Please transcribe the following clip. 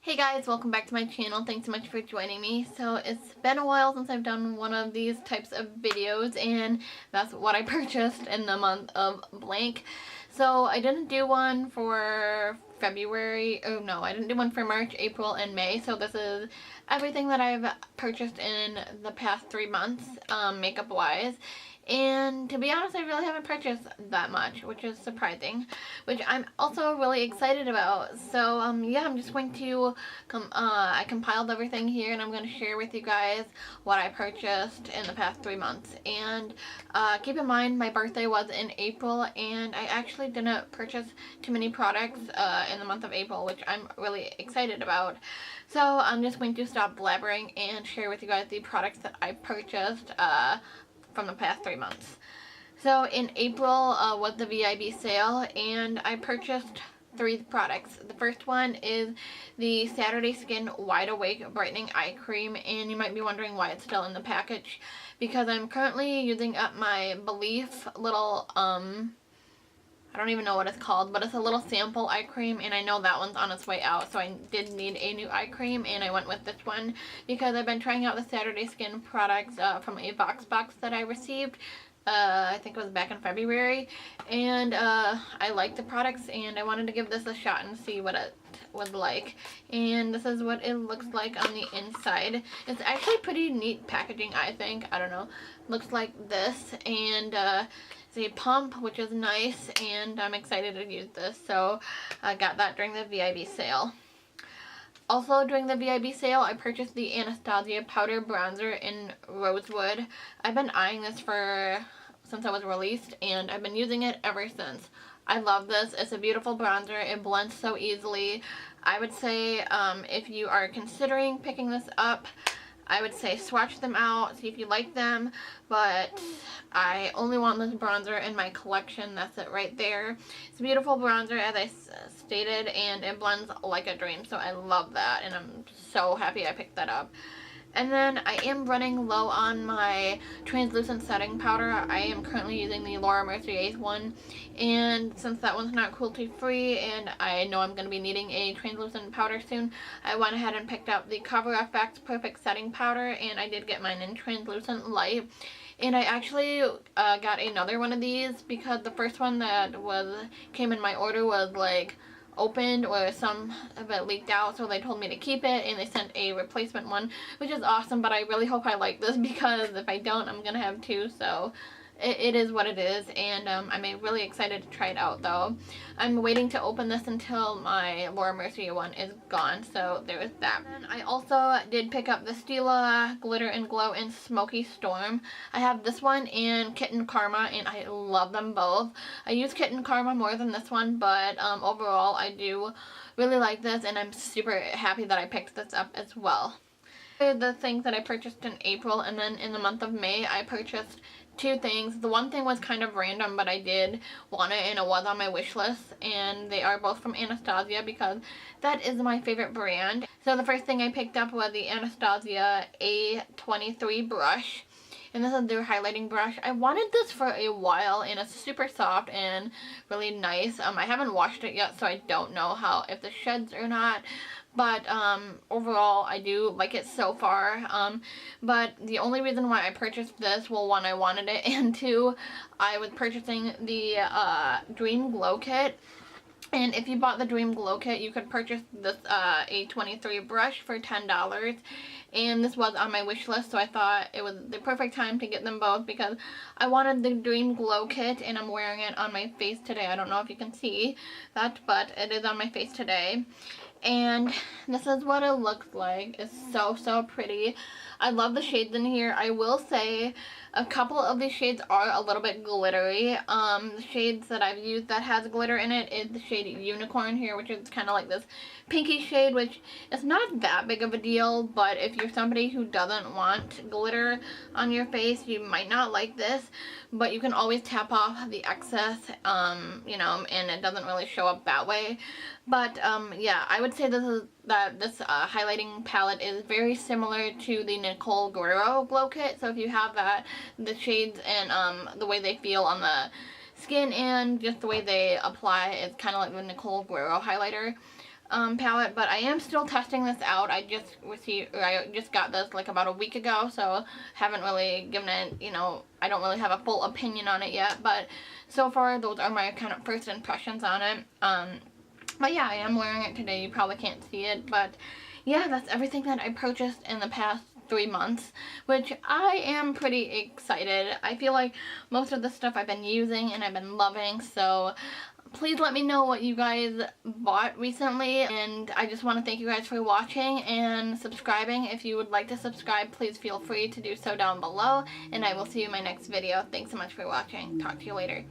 Hey guys, welcome back to my channel. Thanks so much for joining me. So it's been a while since I've done one of these types of videos, and that's what I purchased in the month of blank. So I didn't do one for February, oh no, I didn't do one for March, April, and May. So this is everything that I've purchased in the past 3 months, makeup wise. And to be honest, I really haven't purchased that much, which is surprising, which I'm also really excited about. So yeah, I'm just going to I compiled everything here, and I'm going to share with you guys what I purchased in the past 3 months. And keep in mind, my birthday was in April, and I actually didn't purchase too many products in the month of April, which I'm really excited about. So I'm just going to stop blabbering and share with you guys the products that I purchased from the past 3 months. So in April was the VIB sale, and I purchased 3 products. The first one is the Saturday Skin Wide Awake Brightening Eye Cream, and you might be wondering why it's still in the package, because I'm currently using up my Belief little I don't even know what it's called, but it's a little sample eye cream, and I know that one's on its way out, so I did need a new eye cream, and I went with this one because I've been trying out the Saturday Skin products from a box that I received. I think it was back in February, and I liked the products, and I wanted to give this a shot and see what it was like. And this is what it looks like on the inside. It's actually pretty neat packaging, I think. I don't know. Looks like this, and it's a pump, which is nice, and I'm excited to use this. So I got that during the VIB sale. Also, during the VIB sale, I purchased the Anastasia Powder Bronzer in Rosewood. I've been eyeing this since it was released, and I've been using it ever since. I love this. It's a beautiful bronzer. It blends so easily. I would say if you are considering picking this up, I would say swatch them out, see if you like them, but I only want this bronzer in my collection. That's it right there. It's a beautiful bronzer, as I stated, and it blends like a dream, so I love that, and I'm so happy I picked that up. And then I am running low on my translucent setting powder. I am currently using the Laura Mercier's one, and since that one's not cruelty free and I know I'm going to be needing a translucent powder soon, I went ahead and picked up the Cover FX Perfect Setting Powder, and I did get mine in translucent light. And I actually got another one of these because the first one that came in my order was like opened, or some of it leaked out, so they told me to keep it, and they sent a replacement one, which is awesome. But I really hope I like this, because if I don't, I'm gonna have 2. So it is what it is, and I'm really excited to try it out, though. I'm waiting to open this until my Laura Mercier one is gone, so there is that. And I also did pick up the Stila Glitter and Glow in Smoky Storm. I have this one and Kitten Karma, and I love them both. I use Kitten Karma more than this one, but overall I do really like this, and I'm super happy that I picked this up as well. The things that I purchased in April, and then in the month of May I purchased 2 things. The one thing was kind of random, but I did want it, and it was on my wish list, and they are both from Anastasia because that is my favorite brand. So the first thing I picked up was the Anastasia A23 brush, and this is their highlighting brush. I wanted this for a while, and it's super soft and really nice. I haven't washed it yet, so I don't know if this sheds or not. But overall, I do like it so far. But the only reason why I purchased this, well, 1, I wanted it, and 2, I was purchasing the Dream Glow Kit. And if you bought the Dream Glow Kit, you could purchase this A23 brush for $10. And this was on my wish list, so I thought it was the perfect time to get them both, because I wanted the Dream Glow Kit, and I'm wearing it on my face today. I don't know if you can see that, but it is on my face today. And this is what it looks like. It's so pretty. I love the shades in here. I will say a couple of these shades are a little bit glittery. The shades that I've used that has glitter in it is the shade Unicorn here, which is kind of like this pinky shade, which is not that big of a deal, but if you're somebody who doesn't want glitter on your face, you might not like this, but you can always tap off the excess, you know, and it doesn't really show up that way. But yeah, I would say this highlighting palette is very similar to the Nicole Guerrero Glow Kit. So if you have that, the shades and the way they feel on the skin and just the way they apply is kind of like the Nicole Guerrero highlighter. palette, but I am still testing this out. I just got this like about a week ago, so haven't really given it, you know, I don't really have a full opinion on it yet, but so far those are my kind of first impressions on it. But yeah, I am wearing it today. You probably can't see it, but yeah, that's everything that I purchased in the past 3 months, which I am pretty excited. I feel like most of the stuff I've been using and I've been loving, so please let me know what you guys bought recently, and I just want to thank you guys for watching and subscribing. If you would like to subscribe, please feel free to do so down below, and I will see you in my next video. Thanks so much for watching. Talk to you later.